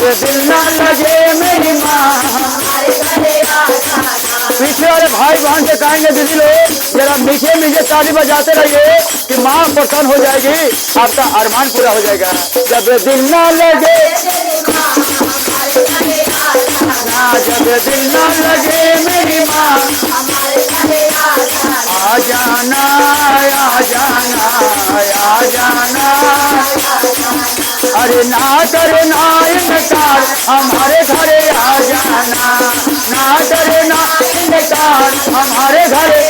दिल ना लगे मेरी माँ। पीछे वाले भाई बहन से कहेंगे दीदी लोग जरा मीठे मीठे ताली बजाते रहिए कि माँ प्रसन्न हो जाएगी, आपका अरमान पूरा हो जाएगा। जब दिल ना लगे जब दिल ना लगे मेरी माँ, आ जाना आ जाना आ जाना। अरे ना करे ना इनकार हमारे घरे आ जाना, ना करे ना इनकार हमारे घरे।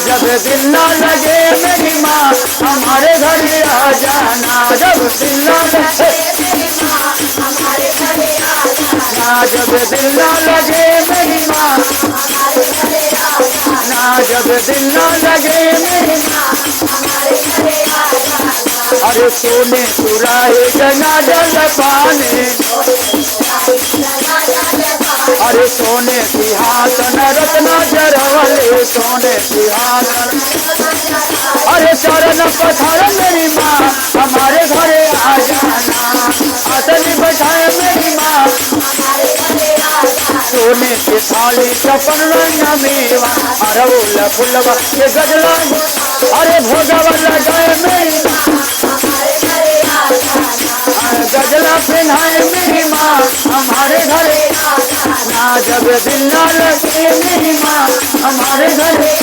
जब दिल ना लगे मेरी माँ हमारे घरे आ जाना, जब दिल ना लगे जब दिल ना लगे मेरी माँ, जब दिल ना लगे मेरी माँ। अरे सोने सुराहे गंगा जल पाने, अरे सोने सिंहासन रत्न जरवले, सोने सिंहासन। अरे चरण पथर मेरी माँ हमारे घरे आ जाना, आसन बैठाए मेरी माँ। सोने के थाली चपन रंग मेवा, अरवल फुलवा के गजला, अरे भोगवा लगाए मेरी गजला पहनाए मेरी माँ हमारे घरे ना। जब दिल ना लगे मेरी माँ हमारे घरे।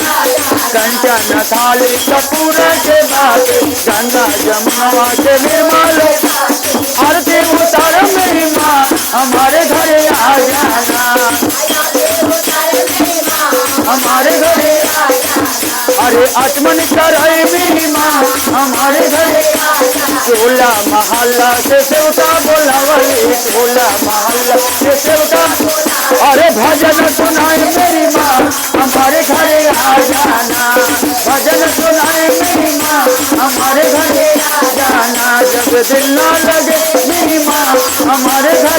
कंचन थाली कपूर के बात गंगा जमुना के निर्मल, आरती उतार मेरी माँ हमारे घरे आ जाना, हमारे घरे। अरे आचमन कराए मेरी माँ हमारे घरे। टोला महल्ला से सेवका बोलावली, टोला महल्ला से सेवका। अरे भजन सुनाए मेरी माँ हमारे घरे आ जाना, भजन सुनाए मेरी माँ हमारे घरे आ जाना। जब दिल ना लगे मेरी माँ हमारे घर